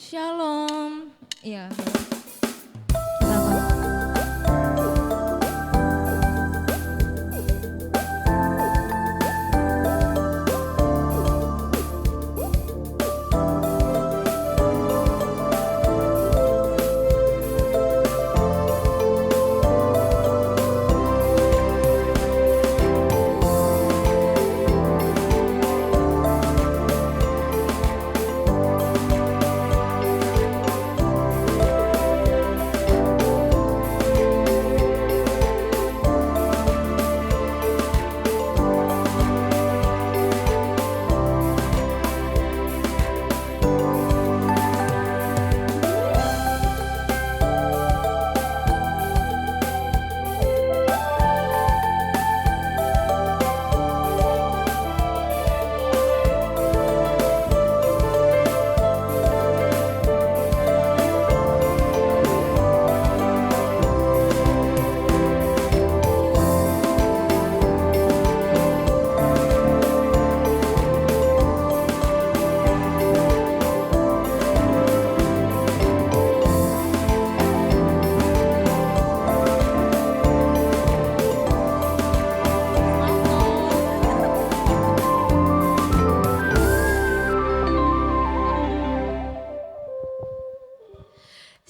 Shalom. Iya. Selamat.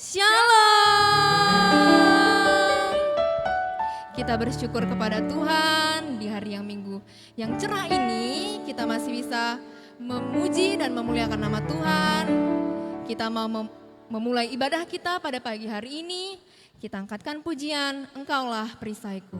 Shalom. Kita bersyukur kepada Tuhan di hari yang Minggu yang cerah ini kita masih bisa memuji dan memuliakan nama Tuhan. Kita mau memulai ibadah kita pada pagi hari ini. Kita angkatkan pujian, Engkaulah perisaiku.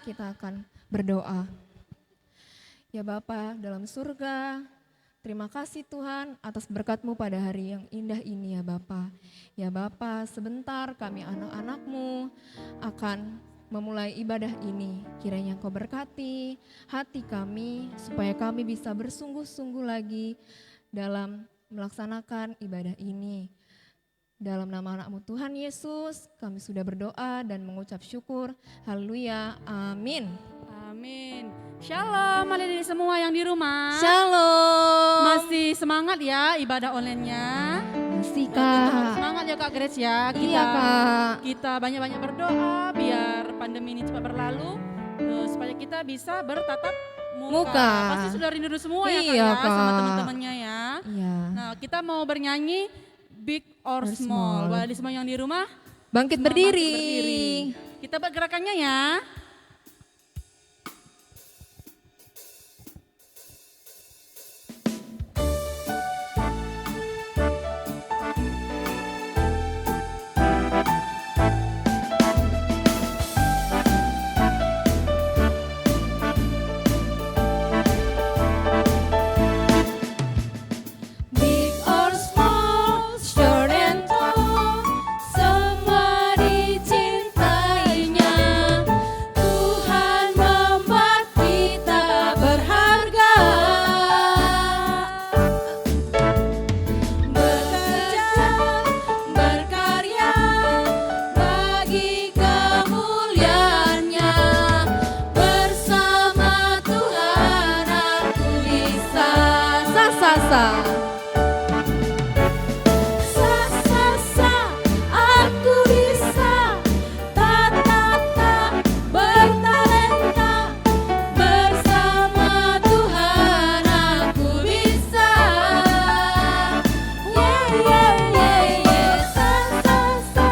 Kita akan berdoa. Ya Bapa dalam surga, terima kasih Tuhan atas berkat-Mu pada hari yang indah ini ya Bapa. Ya Bapa, sebentar kami anak-anak-Mu akan memulai ibadah ini. Kiranya Engkau berkati hati kami supaya kami bisa bersungguh-sungguh lagi dalam melaksanakan ibadah ini. Dalam nama anak-Mu Tuhan Yesus, kami sudah berdoa dan mengucap syukur. Haleluya, amin. Amin. Shalom adik-adik semua yang di rumah. Shalom. Masih semangat ya ibadah online-nya? Masih Kita harus Kak. semangat ya Kak Grace ya. Iya Kak. Kita banyak-banyak berdoa biar pandemi ini cepat berlalu. Supaya kita bisa bertatap muka. Pasti sudah rindu semua ya Kak Iya, ya Kak. sama teman-temannya ya. Iya. Nah kita mau bernyanyi Big or Or Small. Small. Buat adik semua yang di rumah. Bangkit Semangat berdiri. Kita buat gerakannya ya. Big or small, short and tall, semua dicintainya. Tuhan membuat kita berharga. Bekerja, berkarya bagi kemuliaan-Nya. Bersama Tuhan aku bisa. Sa. Sa, aku bisa. Ta, bertalenta. Bersama Tuhan aku bisa. Sa,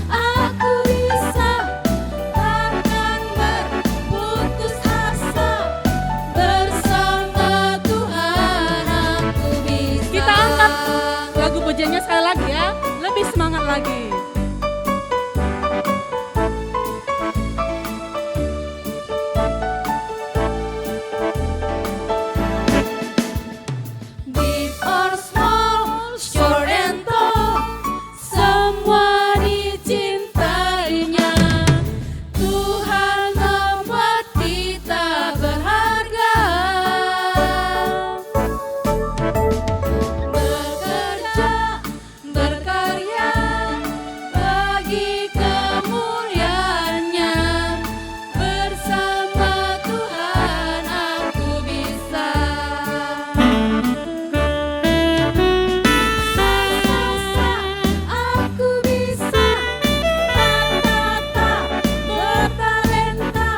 aku bisa. Takkan berputus asa. Bersama Tuhan aku bisa. Kita angkat lagu pujiannya sekali lagi ya. Lebih semangat lagi. Big or small, short and tall, semua dicintainya. Tuhan membuat kita berharga. Bekerja, berkarya bagi kemuliaan-Nya. Bersama Tuhan aku bisa. Aku bisa. Bertalenta.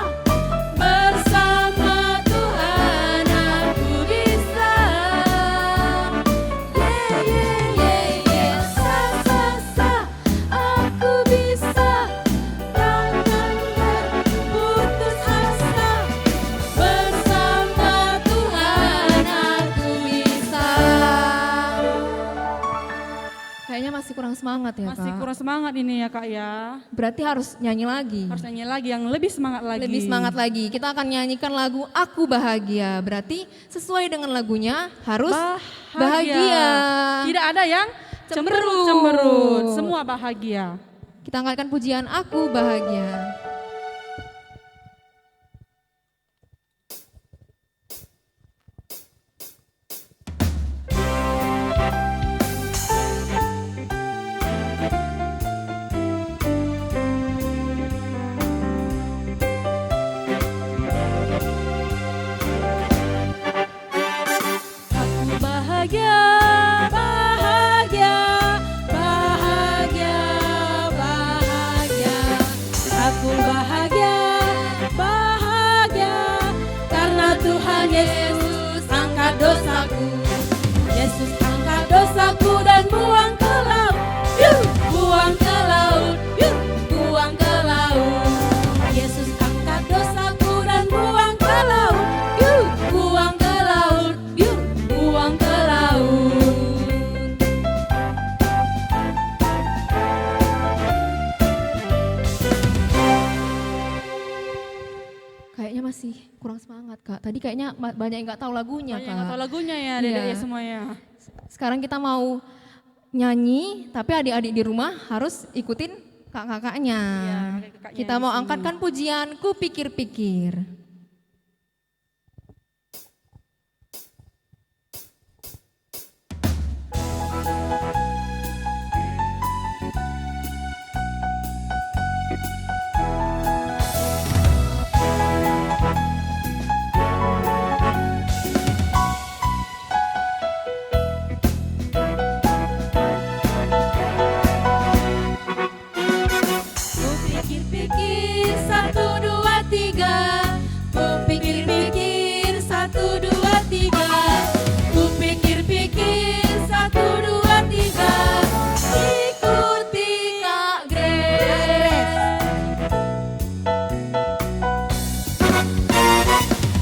Bersama Tuhan aku bisa. Aku bisa. Takkan berputus asa. Bersama Tuhan aku bisa. Kayaknya masih kurang semangat ya Masih Kak. kurang semangat ini ya Kak ya. Berarti harus nyanyi lagi. Harus nyanyi lagi yang lebih semangat lagi. Lebih semangat lagi. Kita akan nyanyikan lagu Aku Bahagia. Berarti sesuai dengan lagunya harus bahagia. Tidak ada yang Cemberut. cemberut. Semua bahagia. Kita angkatkan pujian Aku Bahagia. Aku bahagia, bahagia, bahagia, bahagia. Aku bahagia, bahagia, karena Tuhan Yesus angkat dosaku. Yesus angkat dosaku dan buang ke laut. Buang ke laut, buang ke laut. Yesus angkat dosaku dan buang ke laut. Buang ke laut, buang ke laut. Kayaknya masih kurang semangat Kak. Tadi kayaknya banyak yang nggak tahu lagunya Banyak Kak. nggak tahu lagunya ya, Iya. adik-adik semuanya. Sekarang kita mau nyanyi, tapi adik-adik di rumah harus ikutin kakak-kakaknya. Iya, kakak-kakaknya Kita di mau sini. angkatkan pujian Ku Pikir-Pikir. pikir-pikir, 1, 2, 3. Ku pikir-pikir, 1, 2, 3. Ku pikir-pikir, 1, 2, 3. Ikuti Kak Grace.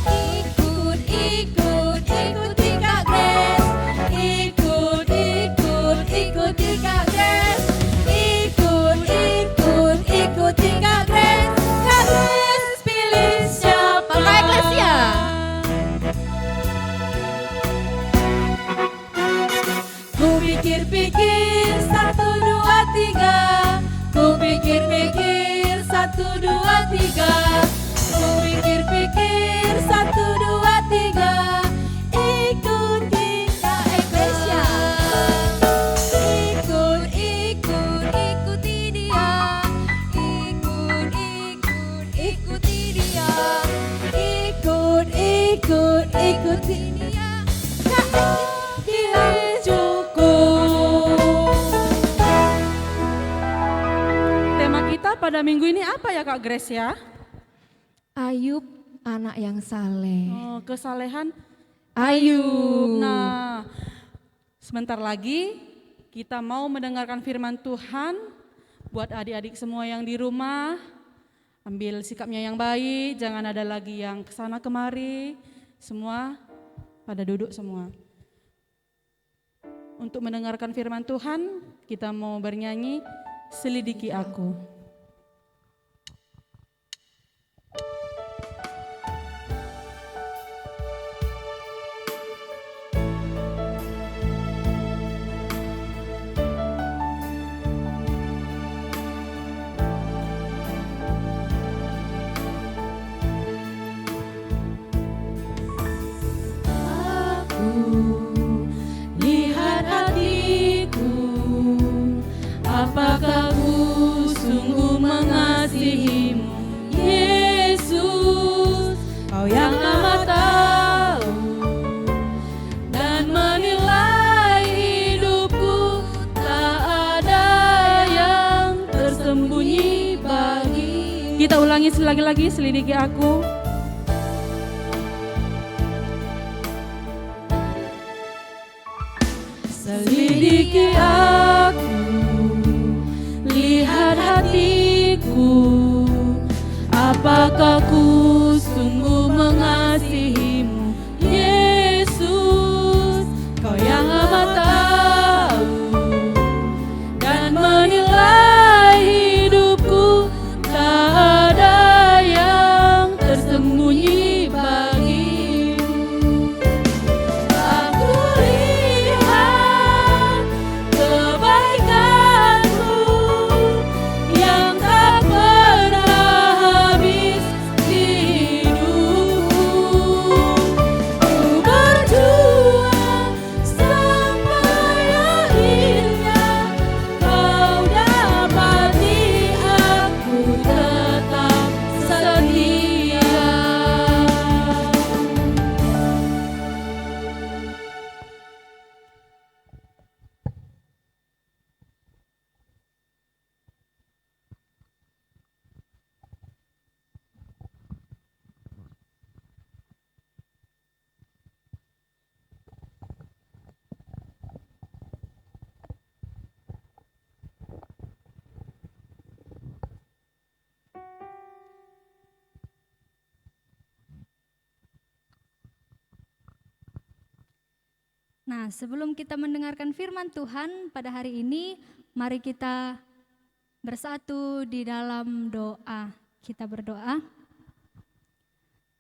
Ikuti Kak Grace. Ikuti Kak Grace. Ikuti Kak Grace. Kak Grace pilih siapa? Kak Eklesia. Ku pikir-pikir, 1, 2, 3. Ku pikir-pikir, 1, 2, 3. Ku pikir-pikir, 1, 2, 3. Ikuti Kak Eklesia. Ikuti dia. Ikuti dia. Ikuti dia. Kak pilih cukup. Tema kita pada minggu ini apa ya Kak Grace ya? Ayub, anak yang saleh. Oh, kesalehan Ayub. Nah, sebentar lagi kita mau mendengarkan firman Tuhan. Buat adik-adik semua yang di rumah, ambil sikapnya yang baik, jangan ada lagi yang kesana kemari. Semua pada duduk semua. Untuk mendengarkan firman Tuhan, kita mau bernyanyi Selidiki Aku. Lihat hatiku, apakah ku sungguh mengasihimu, Yesus, Kau yang amat tahu dan menilai hidupku, tak ada yang tersembunyi bagi. Kita ulangi lagi-lagi, selidiki aku. Selidiki aku, lihat hatiku, apakah ku sungguh mengasihimu, Yesus, Kau yang amat tahu dan menilai hidupku, tak ada yang tersembunyi bagimu. Aku lihat kebaikan-Mu yang tak pernah habis di hidupku. Ku berjuang sampai akhirnya Kau dapati aku tetap setia. Nah, sebelum kita mendengarkan firman Tuhan pada hari ini, mari kita bersatu di dalam doa. Kita berdoa.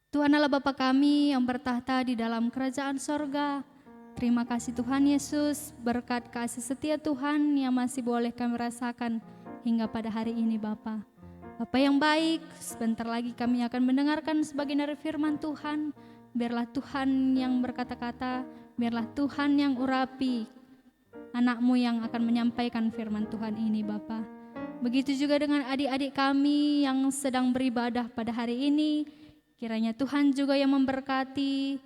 Tuhan Allah Bapa kami yang bertahta di dalam kerajaan sorga, terima kasih Tuhan Yesus berkat kasih setia Tuhan yang masih boleh kami rasakan hingga pada hari ini Bapa. Bapa yang baik, sebentar lagi kami akan mendengarkan sebagian dari firman Tuhan. Biarlah Tuhan yang berkata-kata, biarlah Tuhan yang urapi anak-Mu yang akan menyampaikan firman Tuhan ini Bapa. Begitu juga dengan adik-adik kami yang sedang beribadah pada hari ini. Kiranya Tuhan juga yang memberkati,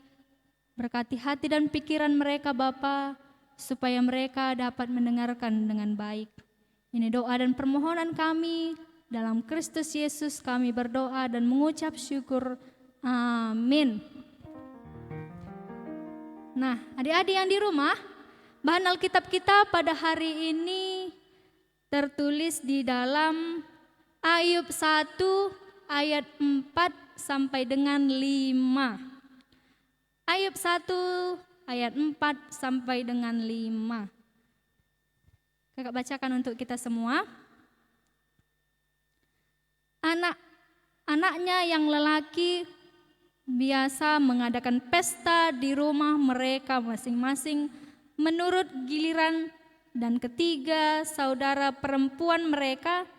berkati hati dan pikiran mereka Bapa, supaya mereka dapat mendengarkan dengan baik. Ini doa dan permohonan kami Dalam Kristus Yesus kami berdoa dan mengucap syukur. Amin. Nah, adik-adik yang di rumah, bahan Alkitab kita pada hari ini tertulis di dalam Ayub 1 ayat 4 sampai dengan 5. Ayub 1 ayat 4 sampai dengan 5. Kakak bacakan untuk kita semua. Anak-anaknya yang lelaki biasa mengadakan pesta di rumah mereka masing-masing menurut giliran, dan ketiga saudara perempuan mereka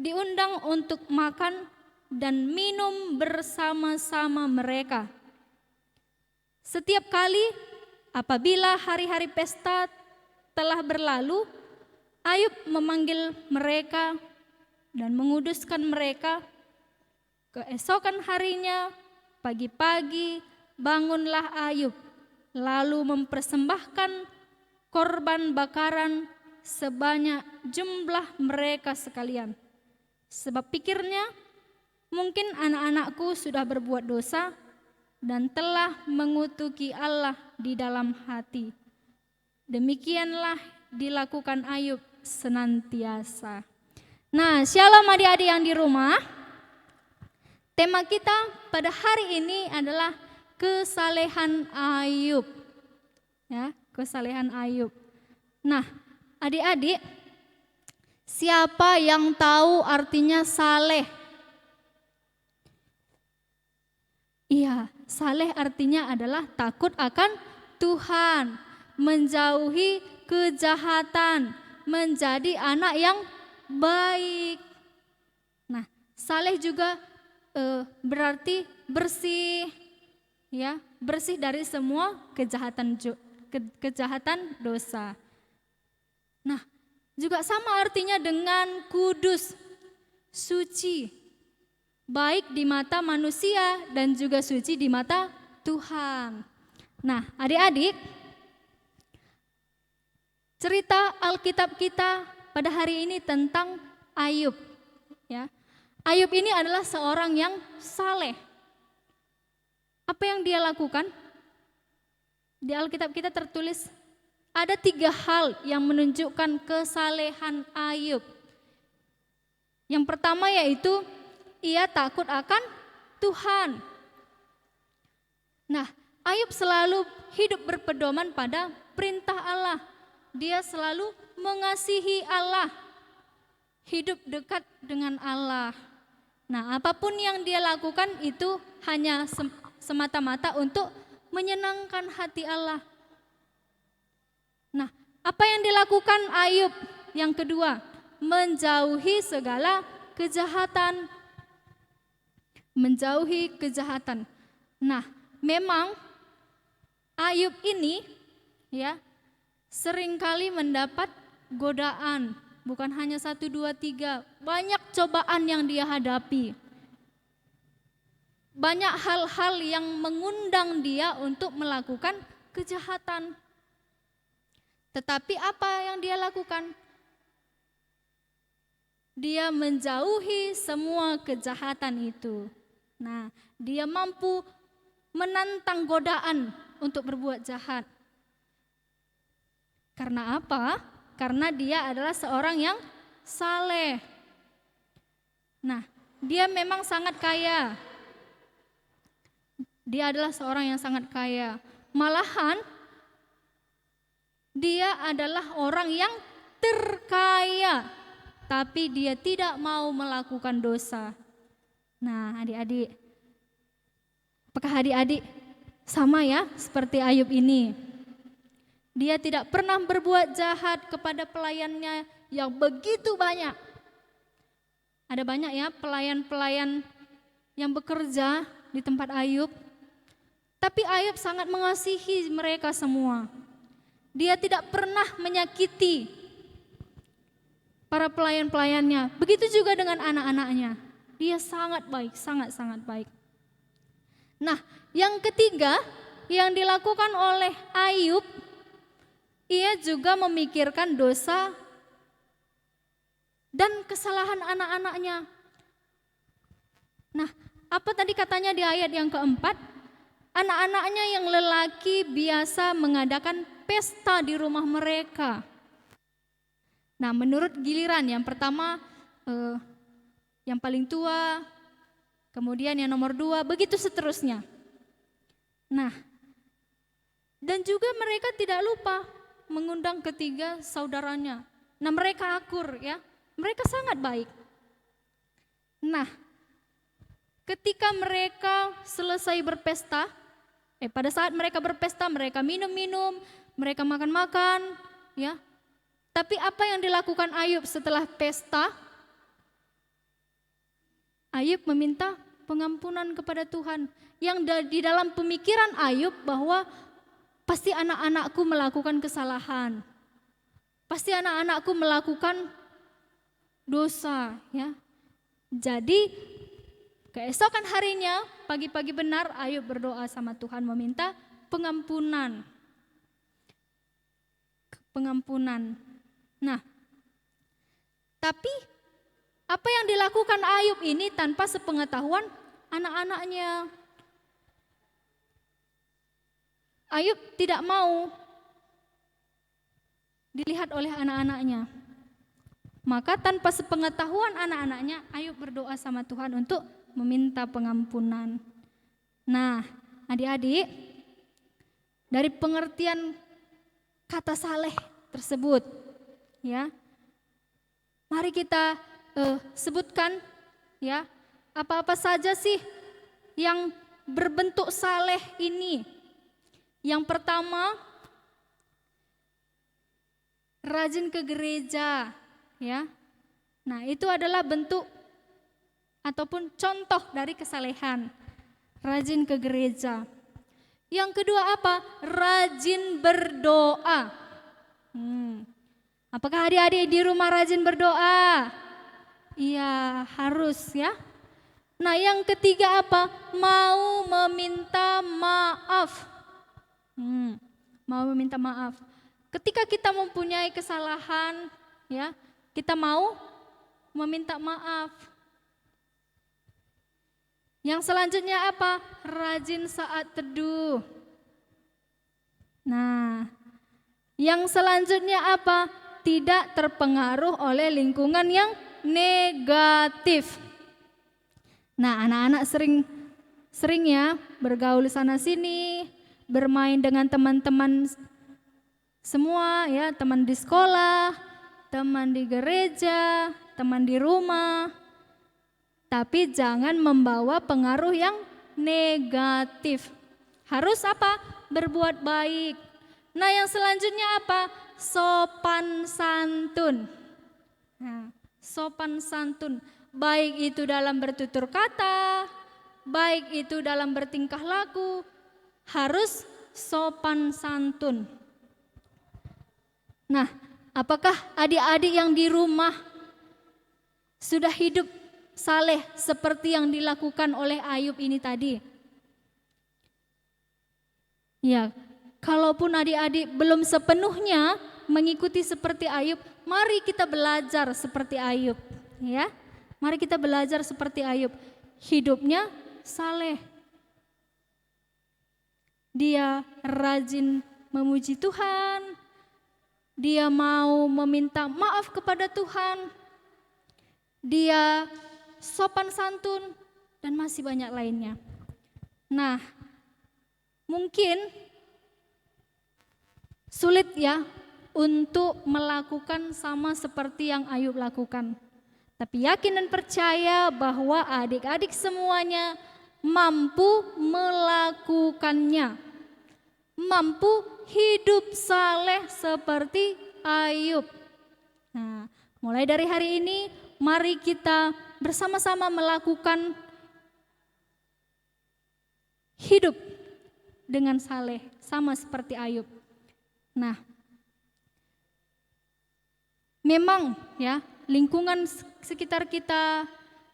diundang untuk makan dan minum bersama-sama mereka. Setiap kali apabila hari-hari pesta telah berlalu, Ayub memanggil mereka dan menguduskan mereka. Keesokan harinya, pagi-pagi bangunlah Ayub, lalu mempersembahkan korban bakaran sebanyak jumlah mereka sekalian. Sebab pikirnya, mungkin anak-anakku sudah berbuat dosa dan telah mengutuki Allah di dalam hati. Demikianlah dilakukan Ayub senantiasa. Nah, shalom adik-adik yang di rumah. Tema kita pada hari ini adalah kesalehan Ayub. Ya, kesalehan Ayub. Nah, adik-adik, siapa yang tahu artinya saleh? Iya, saleh artinya adalah takut akan Tuhan, menjauhi kejahatan, menjadi anak yang baik. Nah, saleh juga berarti bersih, ya, bersih dari semua kejahatan dosa. Nah, juga sama artinya dengan kudus, suci, baik di mata manusia dan juga suci di mata Tuhan. Nah, adik-adik, cerita Alkitab kita pada hari ini tentang Ayub, ya. Ayub ini adalah seorang yang saleh. Apa yang dia lakukan? Di Alkitab kita tertulis ada 3 hal yang menunjukkan kesalehan Ayub. Yang pertama yaitu ia takut akan Tuhan. Nah, Ayub selalu hidup berpedoman pada perintah Allah. Dia selalu mengasihi Allah, hidup dekat dengan Allah. Nah, apapun yang dia lakukan itu hanya semata-mata untuk menyenangkan hati Allah. Nah, apa yang dilakukan Ayub? Yang kedua, menjauhi segala kejahatan. Menjauhi kejahatan. Nah, memang Ayub ini, ya, seringkali mendapat godaan. Bukan hanya 1, 2, 3, banyak cobaan yang dia hadapi. Banyak hal-hal yang mengundang dia untuk melakukan kejahatan. Tetapi apa yang dia lakukan? Dia menjauhi semua kejahatan itu. Nah, dia mampu menantang godaan untuk berbuat jahat. Karena apa? Karena dia adalah seorang yang saleh. Nah, dia memang sangat kaya. Dia adalah seorang yang sangat kaya. Malahan, dia adalah orang yang terkaya, tapi dia tidak mau melakukan dosa. Nah, adik-adik, apakah adik-adik sama ya seperti Ayub ini? Dia tidak pernah berbuat jahat kepada pelayannya yang begitu banyak. Ada banyak ya pelayan-pelayan yang bekerja di tempat Ayub. Tapi Ayub sangat mengasihi mereka semua. Dia tidak pernah menyakiti para pelayan-pelayannya. Begitu juga dengan anak-anaknya. Dia sangat baik, sangat-sangat baik. Nah, yang ketiga yang dilakukan oleh Ayub, ia juga memikirkan dosa dan kesalahan anak-anaknya. Nah, apa tadi katanya di ayat yang keempat? Anak-anaknya yang lelaki biasa mengadakan pesta di rumah mereka. Nah, menurut giliran yang pertama yang paling tua, kemudian yang nomor 2, begitu seterusnya. Nah, dan juga mereka tidak lupa mengundang ketiga saudaranya. Nah, mereka akur ya, mereka sangat baik. Nah, ketika mereka selesai berpesta, pada saat mereka berpesta, mereka minum-minum, mereka makan-makan, ya. Tapi apa yang dilakukan Ayub setelah pesta? Ayub meminta pengampunan kepada Tuhan. Yang di dalam pemikiran Ayub bahwa pasti anak-anakku melakukan kesalahan. Pasti anak-anakku melakukan dosa, ya. Jadi keesokan harinya, pagi-pagi benar Ayub berdoa sama Tuhan meminta pengampunan. Pengampunan. Nah, tapi apa yang dilakukan Ayub ini tanpa sepengetahuan anak-anaknya. Ayub tidak mau dilihat oleh anak-anaknya. Maka tanpa sepengetahuan anak-anaknya, Ayub berdoa sama Tuhan untuk meminta pengampunan. Nah, adik-adik, dari pengertian kata saleh tersebut, ya, mari kita sebutkan, ya, apa-apa saja sih yang berbentuk saleh ini. Yang pertama, rajin ke gereja, ya. Nah, itu adalah bentuk ataupun contoh dari kesalehan. Rajin ke gereja. Yang kedua apa? Rajin berdoa. Apakah adik-adik di rumah rajin berdoa? Iya, harus ya. Nah, yang ketiga apa? Mau meminta maaf. Mau meminta maaf. Ketika kita mempunyai kesalahan, ya, kita mau meminta maaf. Yang selanjutnya apa? Rajin saat teduh. Nah, yang selanjutnya apa? Tidak terpengaruh oleh lingkungan yang negatif. Nah, anak-anak sering ya bergaul sana sini, bermain dengan teman-teman semua ya, teman di sekolah, teman di gereja, teman di rumah. Tapi jangan membawa pengaruh yang negatif. Harus apa? Berbuat baik. Nah, yang selanjutnya apa? Sopan santun. Nah, sopan santun. Baik itu dalam bertutur kata, baik itu dalam bertingkah laku, harus sopan santun. Nah, apakah adik-adik yang di rumah sudah hidup saleh seperti yang dilakukan oleh Ayub ini tadi? Ya, kalaupun adik-adik belum sepenuhnya mengikuti seperti Ayub, mari kita belajar seperti Ayub, ya. Mari kita belajar seperti Ayub. Hidupnya saleh. Dia rajin memuji Tuhan. Dia mau meminta maaf kepada Tuhan. Dia sopan santun dan masih banyak lainnya. Nah, mungkin sulit ya untuk melakukan sama seperti yang Ayub lakukan. Tapi yakin dan percaya bahwa adik-adik semuanya mampu melakukannya. Mampu hidup saleh seperti Ayub. Nah, mulai dari hari ini mari kita bersama-sama melakukan hidup dengan saleh sama seperti Ayub. Nah, memang ya lingkungan sekitar kita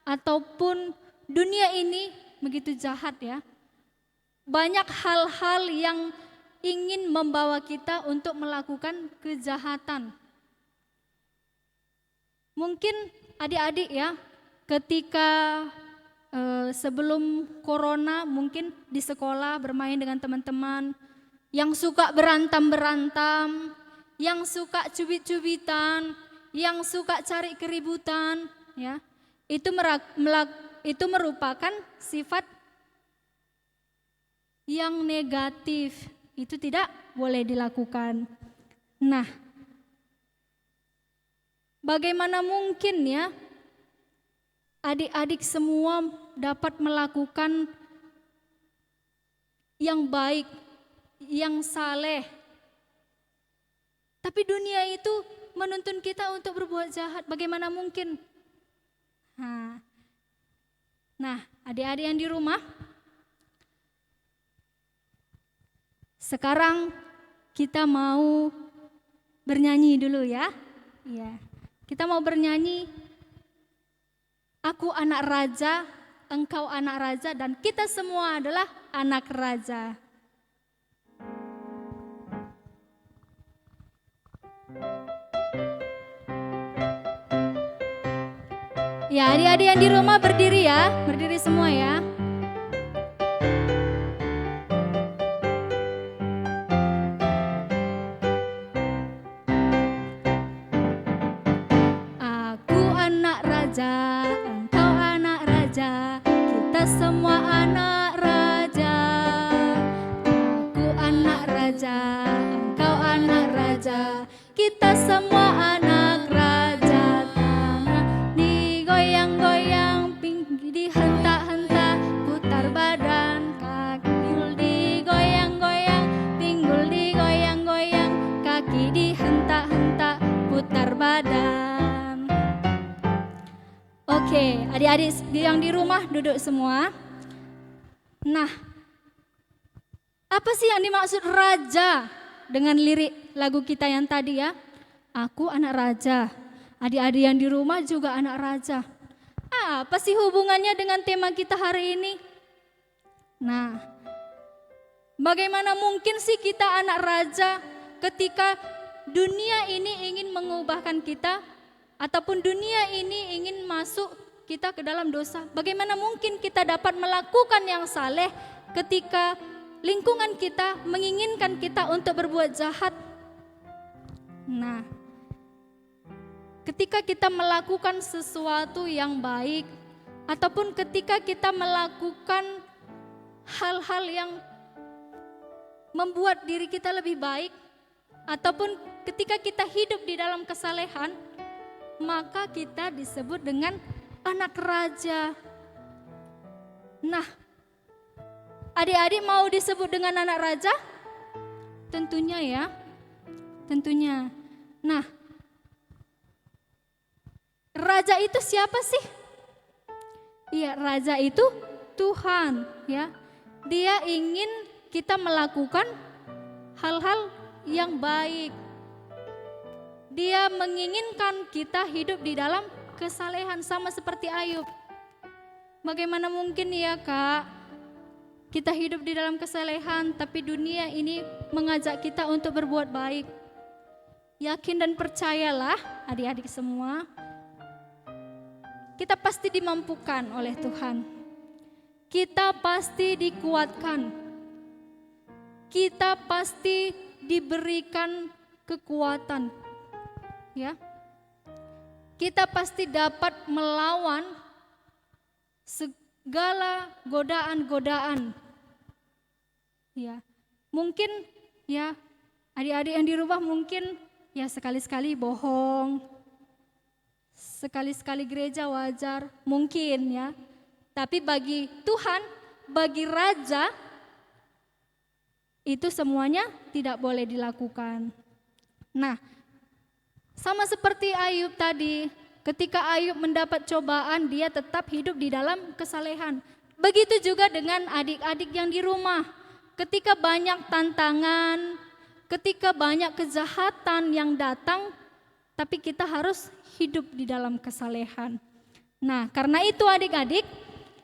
ataupun dunia ini begitu jahat ya. Banyak hal-hal yang ingin membawa kita untuk melakukan kejahatan. Mungkin adik-adik ya, ketika sebelum corona mungkin di sekolah bermain dengan teman-teman yang suka berantam-berantam, yang suka cubit-cubitan, yang suka cari keributan, ya. Itu merupakan sifat yang negatif. Itu tidak boleh dilakukan. Nah, bagaimana mungkin ya adik-adik semua dapat melakukan yang baik, yang saleh. Tapi dunia itu menuntun kita untuk berbuat jahat. Bagaimana mungkin? Nah, adik-adik yang di rumah, sekarang kita mau bernyanyi dulu ya. Iya. Kita mau bernyanyi, aku anak raja, engkau anak raja, dan kita semua adalah anak raja. Ya, adik-adik yang di rumah berdiri ya, berdiri semua ya. Aku anak raja, engkau anak raja, kita semua anak raja. Aku anak raja, engkau anak raja, kita semua anak raja. Tanah digoyang-goyang, pinggul dihentak-hentak, putar badan, kaki digoyang-goyang, pinggul digoyang-goyang, kaki dihentak-hentak, putar badan. Oke, adik-adik yang di rumah duduk semua. Nah, apa sih yang dimaksud raja dengan lirik lagu kita yang tadi ya? Aku anak raja, adik-adik yang di rumah juga anak raja. Apa sih hubungannya dengan tema kita hari ini? Nah, bagaimana mungkin sih kita anak raja ketika dunia ini ingin mengubahkan kita, ataupun dunia ini ingin masuk kita ke dalam dosa? Bagaimana mungkin kita dapat melakukan yang saleh ketika lingkungan kita menginginkan kita untuk berbuat jahat? Nah, ketika kita melakukan sesuatu yang baik, ataupun ketika kita melakukan hal-hal yang membuat diri kita lebih baik, ataupun ketika kita hidup di dalam kesalehan, maka kita disebut dengan anak raja. Nah, adik-adik mau disebut dengan anak raja? Tentunya ya, tentunya. Nah, raja itu siapa sih? Iya, raja itu Tuhan ya. Dia ingin kita melakukan hal-hal yang baik. Dia menginginkan kita hidup di dalam kesalehan sama seperti Ayub. Bagaimana mungkin ya Kak, kita hidup di dalam kesalehan tapi dunia ini mengajak kita untuk berbuat baik. Yakin dan percayalah adik-adik semua, kita pasti dimampukan oleh Tuhan. Kita pasti dikuatkan. Kita pasti diberikan kekuatan. Ya, kita pasti dapat melawan segala godaan-godaan. Ya, mungkin ya adik-adik yang di rumah mungkin ya sekali-sekali bohong, sekali-sekali gereja wajar, mungkin ya. Tapi bagi Tuhan, bagi Raja, itu semuanya tidak boleh dilakukan. Nah, sama seperti Ayub tadi, ketika Ayub mendapat cobaan, dia tetap hidup di dalam kesalehan. Begitu juga dengan adik-adik yang di rumah. Ketika banyak tantangan, ketika banyak kejahatan yang datang, tapi kita harus hidup di dalam kesalehan. Nah, karena itu adik-adik,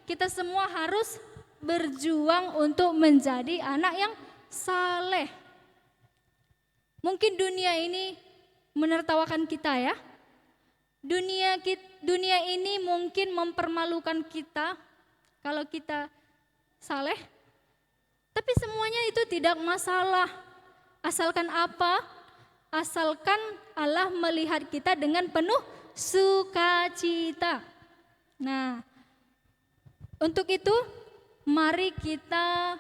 kita semua harus berjuang untuk menjadi anak yang saleh. Mungkin dunia ini menertawakan kita ya, Dunia ini mungkin mempermalukan kita kalau kita saleh, tapi semuanya itu tidak masalah. Asalkan apa? Asalkan Allah melihat kita dengan penuh sukacita. Nah, untuk itu mari kita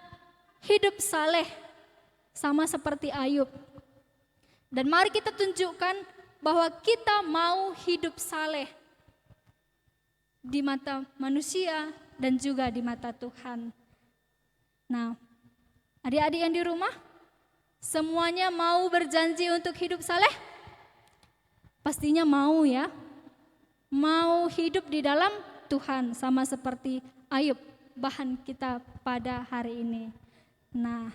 hidup saleh sama seperti Ayub. Dan mari kita tunjukkan bahwa kita mau hidup saleh di mata manusia dan juga di mata Tuhan. Nah, adik-adik yang di rumah, semuanya mau berjanji untuk hidup saleh? Pastinya mau ya. Mau hidup di dalam Tuhan sama seperti Ayub, bahan kita pada hari ini. Nah,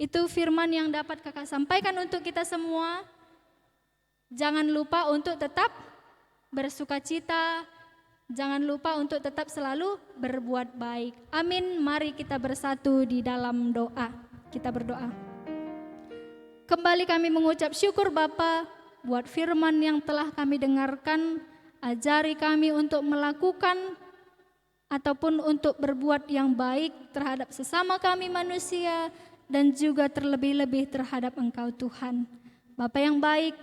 itu firman yang dapat kakak sampaikan untuk kita semua. Jangan lupa untuk tetap bersukacita. Jangan lupa untuk tetap selalu berbuat baik. Amin. Mari kita bersatu di dalam doa. Kita berdoa. Kembali kami mengucap syukur Bapa buat firman yang telah kami dengarkan. Ajari kami untuk melakukan ataupun untuk berbuat yang baik terhadap sesama kami manusia dan juga terlebih-lebih terhadap Engkau Tuhan. Bapa yang baik,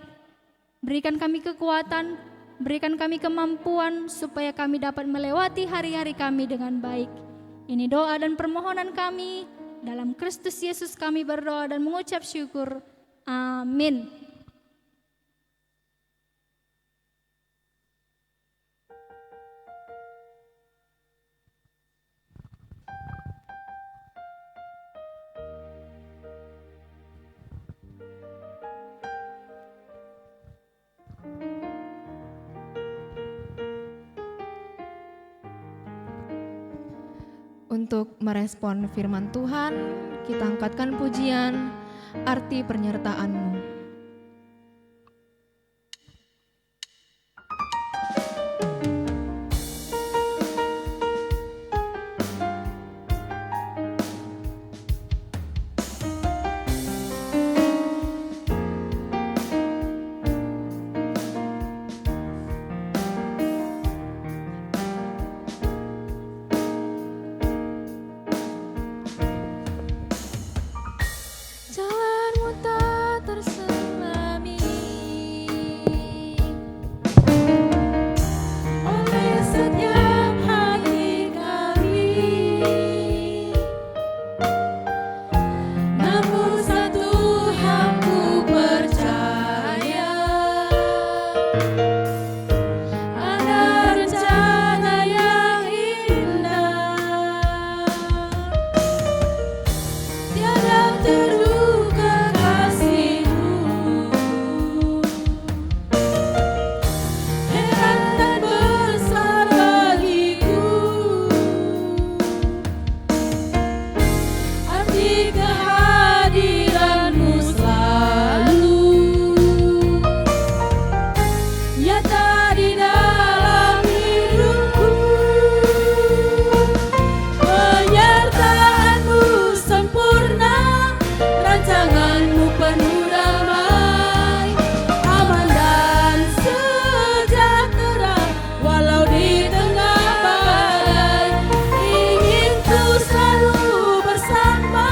berikan kami kekuatan, berikan kami kemampuan supaya kami dapat melewati hari-hari kami dengan baik. Ini doa dan permohonan kami, dalam Kristus Yesus kami berdoa dan mengucap syukur. Amin. Untuk merespon firman Tuhan, kita angkatkan pujian, arti penyertaan-Mu. Jalanmu tak terselami oleh setiap hati kami, namun satu yang ku percaya, ada rencana yang indah, tiada terduga kasih-Mu, heran dan besar bagiku, arti kehadiran-Mu selalu nyata di dalam hidupku. Penyertaan-Mu sempurna, rancangan-Mu penuh damai, aman dan sejahtera walau di tengah badai. Ingin ku selalu bersama,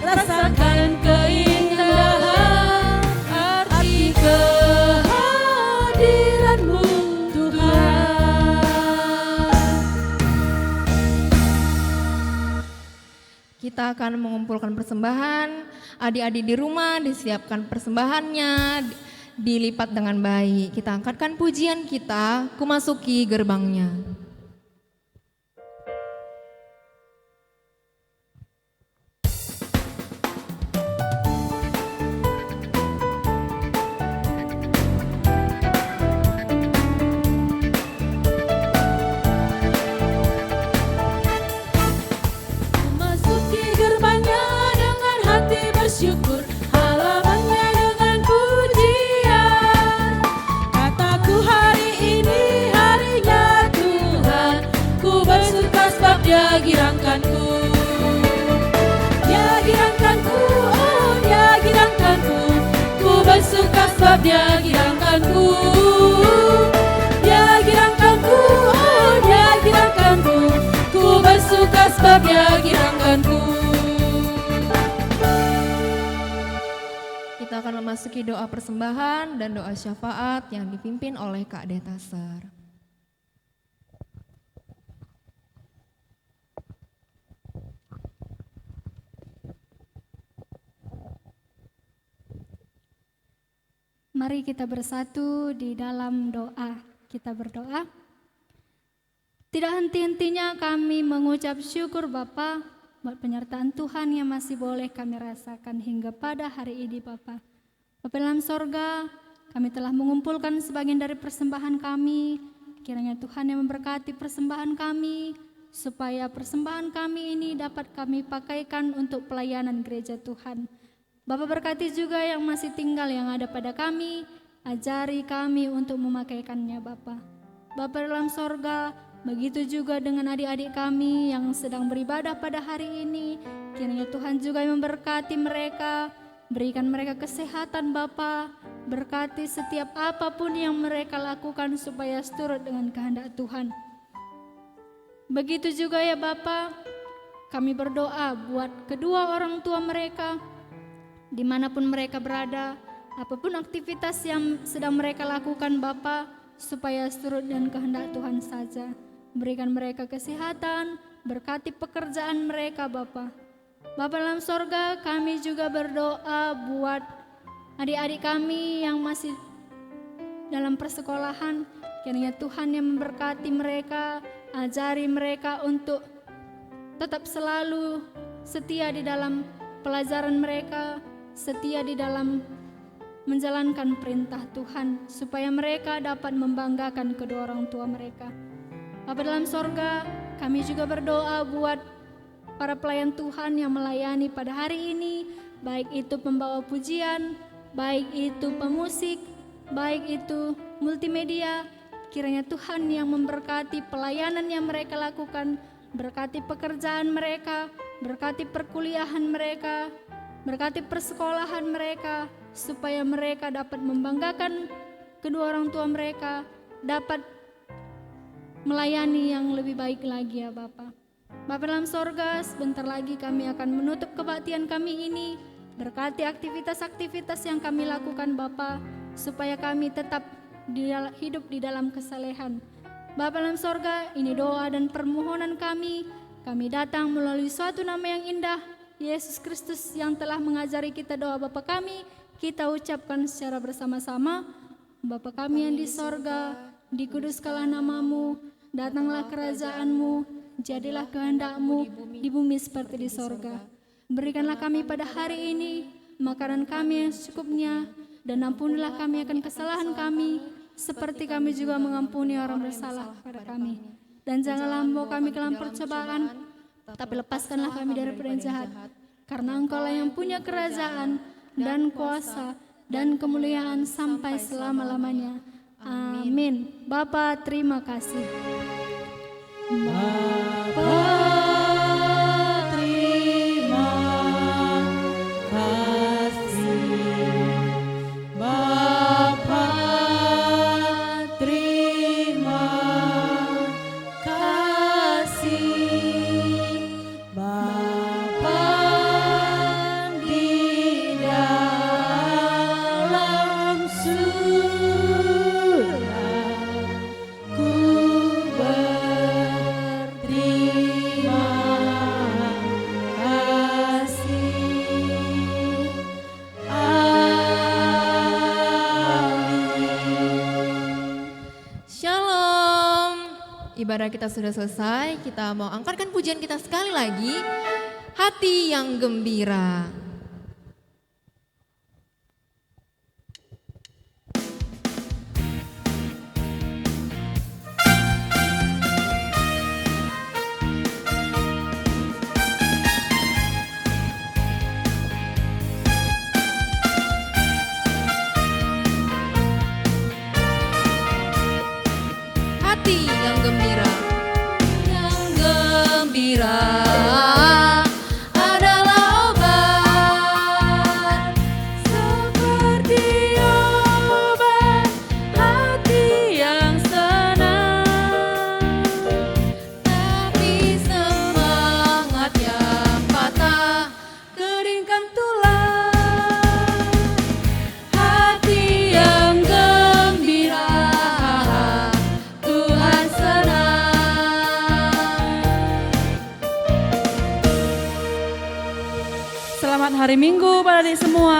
rasakan keindahan arti kehadiran-Mu Tuhan. Kita akan mengumpulkan persembahan. Adik-adik di rumah disiapkan persembahannya, dilipat dengan baik. Kita angkatkan pujian kita, ku masuki gerbangnya. Memasuki gerbangnya dengan hati bersyukur, halamannya dengan pujian. Kataku hari ini harinya Tuhan, ku bersuka sebab Dia girangkanku. Dia girangkanku, oh Dia girangkanku, ku bersuka sebab sebab Dia girangkanku. Dia girangkanku, oh Dia girangkanku. Ku bersuka sebab Dia girangkanku. Kita akan memasuki doa persembahan dan doa syafaat yang dipimpin oleh Kak Detaser. Mari kita bersatu di dalam doa. Kita berdoa. Tidak henti-hentinya kami mengucap syukur Bapa buat penyertaan Tuhan yang masih boleh kami rasakan hingga pada hari ini Bapa. Bapa dalam sorga, kami telah mengumpulkan sebagian dari persembahan kami. Kiranya Tuhan yang memberkati persembahan kami, supaya persembahan kami ini dapat kami pakaikan untuk pelayanan gereja Tuhan. Bapa berkati juga yang masih tinggal yang ada pada kami, ajari kami untuk memakaikannya Bapa. Bapa dalam sorga, begitu juga dengan adik-adik kami yang sedang beribadah pada hari ini. Kiranya Tuhan juga yang memberkati mereka, berikan mereka kesehatan Bapa, berkati setiap apapun yang mereka lakukan supaya seturut dengan kehendak Tuhan. Begitu juga ya Bapa, kami berdoa buat kedua orang tua mereka, dimanapun mereka berada, apapun aktivitas yang sedang mereka lakukan Bapa, supaya seturut dengan kehendak Tuhan saja. Berikan mereka kesehatan, berkati pekerjaan mereka Bapa. Bapa dalam sorga, kami juga berdoa buat adik-adik kami yang masih dalam persekolahan. Kiranya Tuhan yang memberkati mereka, ajari mereka untuk tetap selalu setia di dalam pelajaran mereka, setia di dalam menjalankan perintah Tuhan, supaya mereka dapat membanggakan kedua orang tua mereka. Bapa dalam sorga, kami juga berdoa buat para pelayan Tuhan yang melayani pada hari ini, baik itu pembawa pujian, baik itu pemusik, baik itu multimedia. Kiranya Tuhan yang memberkati pelayanan yang mereka lakukan, berkati pekerjaan mereka, berkati perkuliahan mereka, berkati persekolahan mereka, supaya mereka dapat membanggakan kedua orang tua mereka, dapat melayani yang lebih baik lagi ya Bapa. Bapa dalam sorga, sebentar lagi kami akan menutup kebaktian kami ini. Berkati aktivitas-aktivitas yang kami lakukan Bapa, supaya kami tetap hidup di dalam kesalehan. Bapa dalam sorga, ini doa dan permohonan kami. Kami datang melalui suatu nama yang indah, Yesus Kristus yang telah mengajari kita doa Bapa kami. Kita ucapkan secara bersama-sama. Bapa kami yang di sorga, dikuduskanlah namamu, datanglah kerajaanmu, jadilah kehendak-Mu di bumi seperti di sorga. Berikanlah kami pada hari ini makanan kami yang secukupnya, dan ampunilah kami akan kesalahan kami, seperti kami juga mengampuni orang bersalah pada kami. Dan janganlah membawa kami ke dalam percobaan, tapi lepaskanlah kami dari yang jahat. Karena Engkau-lah yang punya kerajaan dan kuasa dan kemuliaan sampai selama-lamanya. Amin. Bapa, terima kasih. Bapa, terima kasih. Bapa, terima kasih. Bapa di dalam surga, ku berterima kasih. Amin. Shalom. Ibadah kita sudah selesai, kita mau angkatkan pujian kita sekali lagi. Hati yang gembira. Hati yang gembira. Yang gembira adalah obat, seperti hari Minggu pada adik semua.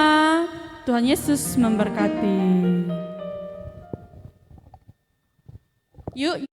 Tuhan Yesus memberkati. Yuk.